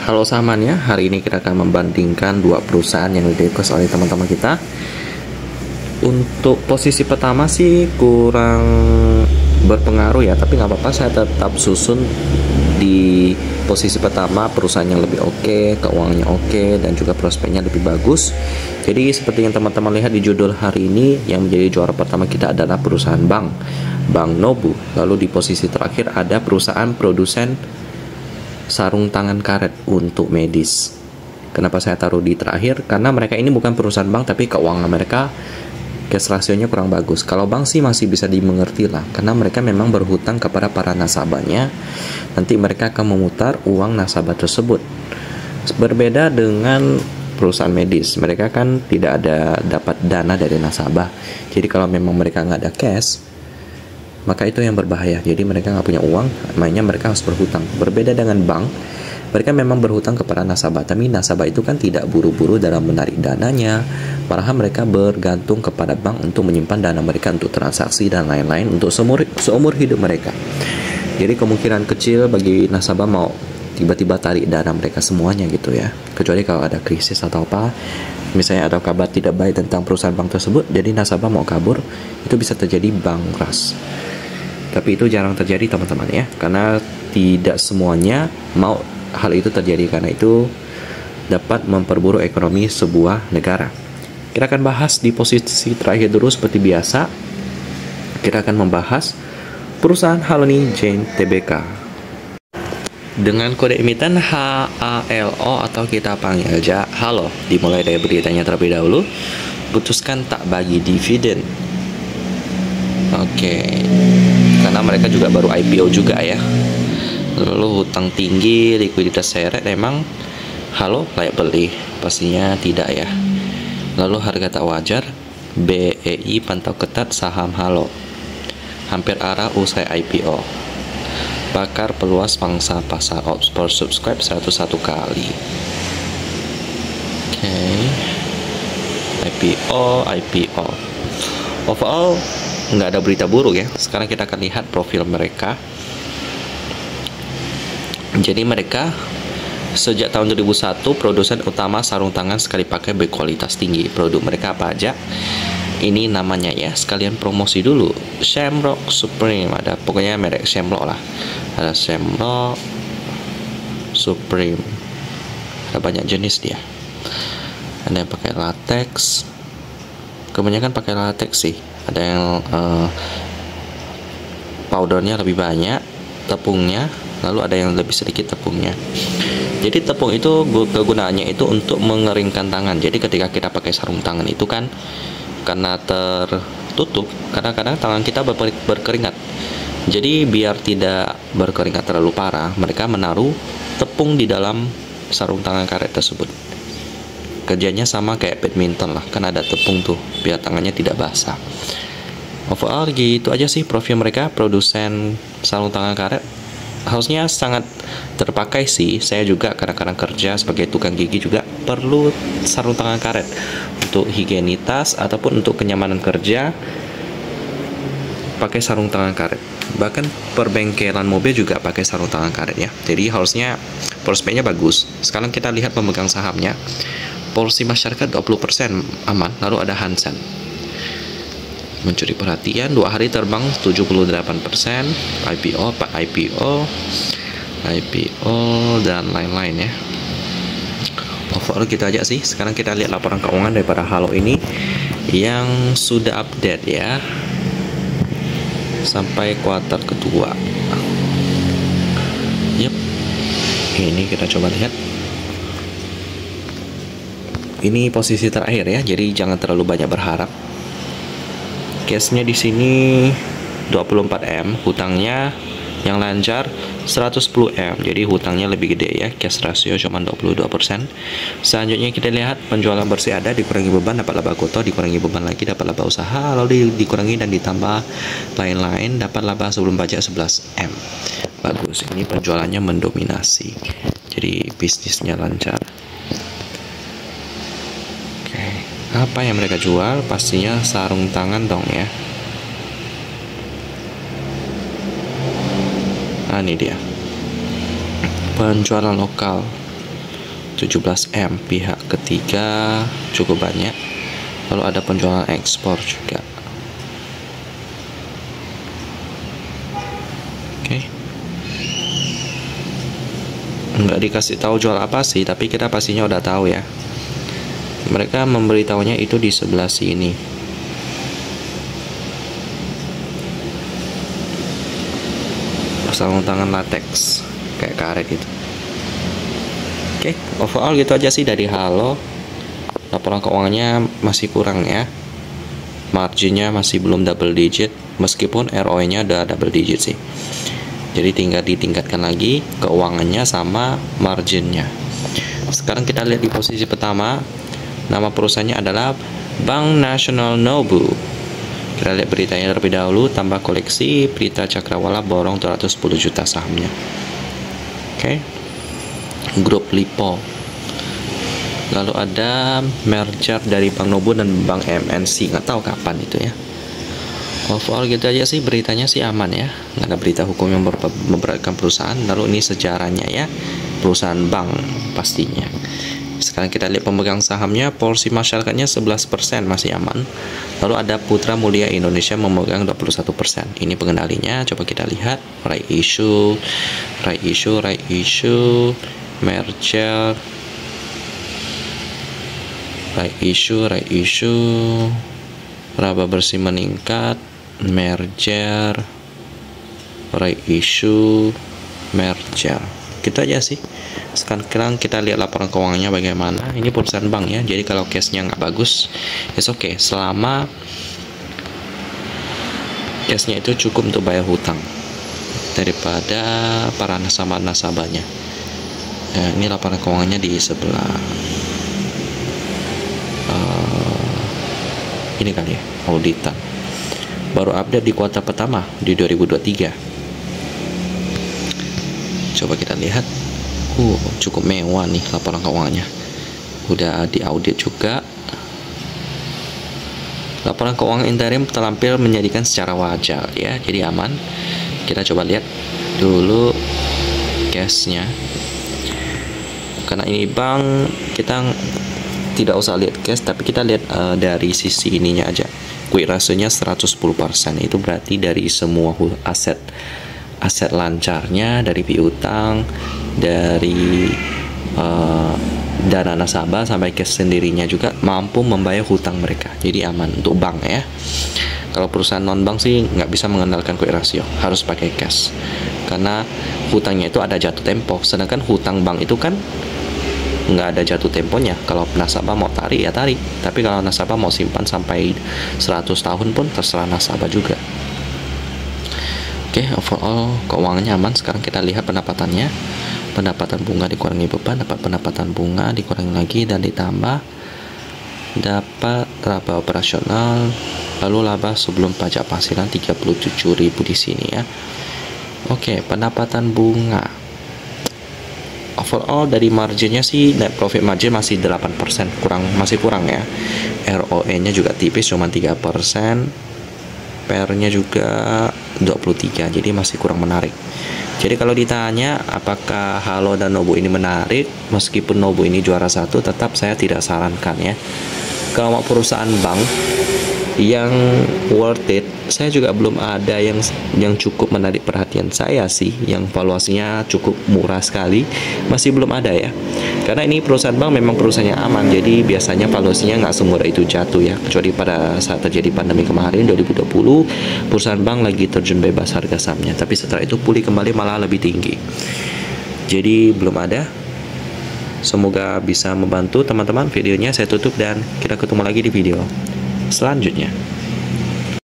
Halo sahabatnya, hari ini kita akan membandingkan dua perusahaan yang di-request oleh teman-teman kita. Untuk posisi pertama sih kurang berpengaruh ya, tapi nggak apa-apa, saya tetap susun di posisi pertama perusahaan yang lebih oke, keuangannya oke, dan juga prospeknya lebih bagus. Jadi seperti yang teman-teman lihat di judul hari ini, yang menjadi juara pertama kita adalah perusahaan Bank Nobu. Lalu di posisi terakhir ada perusahaan produsen sarung tangan karet untuk medis. Kenapa saya taruh di terakhir? Karena mereka ini bukan perusahaan bank, tapi keuangan mereka cash rasionya kurang bagus. Kalau bank sih masih bisa dimengerti lah, karena mereka memang berhutang kepada para nasabahnya. Nanti mereka akan memutar uang nasabah tersebut. Berbeda dengan perusahaan medis, mereka kan tidak ada dapat dana dari nasabah. Jadi kalau memang mereka nggak ada cash, maka itu yang berbahaya. Jadi mereka nggak punya uang, mainnya mereka harus berhutang. Berbeda dengan bank, mereka memang berhutang kepada nasabah, tapi nasabah itu kan tidak buru-buru dalam menarik dananya. Malahan mereka bergantung kepada bank untuk menyimpan dana mereka untuk transaksi dan lain-lain untuk seumur hidup mereka. Jadi kemungkinan kecil bagi nasabah mau tiba-tiba tarik dana mereka semuanya gitu ya. Kecuali kalau ada krisis atau apa, misalnya ada kabar tidak baik tentang perusahaan bank tersebut, jadi nasabah mau kabur, itu bisa terjadi bank ras. Tapi itu jarang terjadi teman-teman ya, karena tidak semuanya mau hal itu terjadi, karena itu dapat memperburuk ekonomi sebuah negara. Kita akan bahas di posisi terakhir dulu seperti biasa. Kita akan membahas perusahaan Haloni Jane Tbk dengan kode emiten HALO atau kita panggil aja Halo. Dimulai dari beritanya terlebih dahulu. Putuskan tak bagi dividen. Oke. Karena mereka juga baru IPO juga ya. Lalu hutang tinggi, likuiditas seret, memang Halo layak beli? Pastinya tidak ya. Lalu harga tak wajar, BEI pantau ketat saham Halo. Hampir arah usai IPO. Bakar peluas pangsa pasar, subscribe 101 kali. Oke. IPO. Overall nggak ada berita buruk ya. Sekarang kita akan lihat profil mereka. Jadi mereka sejak tahun 2001 produsen utama sarung tangan sekali pakai berkualitas tinggi. Produk mereka apa aja? Ini namanya ya, sekalian promosi dulu. Shamrock Supreme, ada pokoknya merek Shamrock lah. Ada Shamrock Supreme. Ada banyak jenis dia. Ada yang pakai latex. Kebanyakan pakai latex sih. Ada yang powdernya lebih banyak, tepungnya, lalu ada yang lebih sedikit tepungnya. Jadi tepung itu kegunaannya itu untuk mengeringkan tangan. Jadi ketika kita pakai sarung tangan itu kan karena tertutup, kadang-kadang tangan kita berkeringat. Jadi biar tidak berkeringat terlalu parah, mereka menaruh tepung di dalam sarung tangan karet tersebut. Kerjanya sama kayak badminton lah, kan ada tepung tuh biar tangannya tidak basah. Overall gitu aja sih profil mereka, produsen sarung tangan karet. Harusnya sangat terpakai sih. Saya juga kadang-kadang kerja sebagai tukang gigi juga perlu sarung tangan karet untuk higienitas ataupun untuk kenyamanan kerja. Pakai sarung tangan karet. Bahkan perbengkelan mobil juga pakai sarung tangan karet ya. Jadi harusnya prospeknya bagus. Sekarang kita lihat pemegang sahamnya. Porsi masyarakat 20% aman. Lalu ada Hansen. Mencuri perhatian, 2 hari terbang 78%, IPO dan lain-lain ya. Overall kita aja sih. Sekarang kita lihat laporan keuangan daripada Halo ini yang sudah update ya sampai kuartal kedua. Yep. Ini kita coba lihat. Ini posisi terakhir ya, jadi jangan terlalu banyak berharap. Cashnya di sini 24M, hutangnya yang lancar 110M, jadi hutangnya lebih gede ya. Cash ratio cuma 22%. Selanjutnya kita lihat penjualan bersih ada, dikurangi beban dapat laba kotor, dikurangi beban lagi dapat laba usaha, lalu dikurangi dan ditambah lain-lain dapat laba sebelum pajak 11M. Bagus, ini penjualannya mendominasi, jadi bisnisnya lancar. Apa yang mereka jual? Pastinya sarung tangan dong ya. Nah ini dia penjualan lokal. 17M. Pihak ketiga cukup banyak. Lalu ada penjualan ekspor juga. Oke. Nggak dikasih tahu jual apa sih, tapi kita pastinya udah tahu ya. Mereka memberitahunya itu di sebelah sini. Sarung tangan latex kayak karet gitu. Oke, overall gitu aja sih dari Halo. Laporan keuangannya masih kurang ya. Marginnya masih belum double digit, meskipun ROE-nya udah double digit sih. Jadi tinggal ditingkatkan lagi keuangannya sama marginnya. Sekarang kita lihat di posisi pertama. Nama perusahaannya adalah Bank Nasional Nobu. Kita lihat beritanya terlebih dahulu. Tambah koleksi, Prita Cakrawala borong 210 juta sahamnya. Oke. Grup Lipo. Lalu ada merger dari Bank Nobu dan Bank MNC. Nggak tahu kapan itu ya. Overall gitu aja sih, beritanya sih aman ya. Nggak ada berita hukum yang memberatkan perusahaan. Lalu ini sejarahnya ya. Perusahaan bank pastinya. Sekarang kita lihat pemegang sahamnya, porsi masyarakatnya 11%, masih aman. Lalu ada Putra Mulia Indonesia memegang 21%. Ini pengendalinya, coba kita lihat. Right issue, merger, right issue, laba bersih meningkat, merger, right issue, merger. Gitu aja sih. Sekarang kita lihat laporan keuangannya bagaimana. Ini perusahaan bank ya, jadi kalau cashnya nggak bagus, it's okay, selama cashnya itu cukup untuk bayar hutang daripada para nasabahnya. Ini laporan keuangannya di sebelah ini kali ya, auditan. Baru update di kuartal pertama di 2023. Coba kita lihat. Cukup mewah nih laporan keuangannya. Udah diaudit juga. Laporan keuangan interim terlampir menjadikan secara wajar ya, jadi aman. Kita coba lihat dulu cashnya. Karena ini bank, kita tidak usah lihat cash, tapi kita lihat dari sisi ininya aja. Quick ratio-nya 110%. Itu berarti dari semua aset lancarnya, dari piutang, dari dana nasabah sampai cash sendirinya juga mampu membayar hutang mereka. Jadi aman untuk bank ya. Kalau perusahaan non bank sih nggak bisa mengandalkan quick ratio, harus pakai cash. Karena hutangnya itu ada jatuh tempo, sedangkan hutang bank itu kan nggak ada jatuh temponya. Kalau nasabah mau tarik ya tarik, tapi kalau nasabah mau simpan sampai 100 tahun pun terserah nasabah juga. Oke, overall keuangannya aman. Sekarang kita lihat pendapatannya. Pendapatan bunga dikurangi beban, dapat pendapatan bunga dikurangi lagi dan ditambah dapat laba operasional, lalu laba sebelum pajak penghasilan 37.000 di sini ya. Oke, pendapatan bunga. Overall dari marginnya sih net profit margin masih 8%, masih kurang ya. ROE-nya juga tipis, cuma 3%. PR-nya juga 23, jadi masih kurang menarik. Jadi kalau ditanya apakah Halo dan Nobu ini menarik, meskipun Nobu ini juara satu, tetap saya tidak sarankan ya. Kalau mau perusahaan bank yang worth it, saya juga belum ada yang cukup menarik perhatian saya sih, yang valuasinya cukup murah sekali, masih belum ada ya. Karena ini perusahaan bank memang perusahaannya aman, jadi biasanya valuasinya nggak semurah itu jatuh ya. Kecuali pada saat terjadi pandemi kemarin 2020, perusahaan bank lagi terjun bebas harga sahamnya, tapi setelah itu pulih kembali malah lebih tinggi. Jadi belum ada. Semoga bisa membantu teman-teman videonya. Saya tutup dan kita ketemu lagi di video selanjutnya.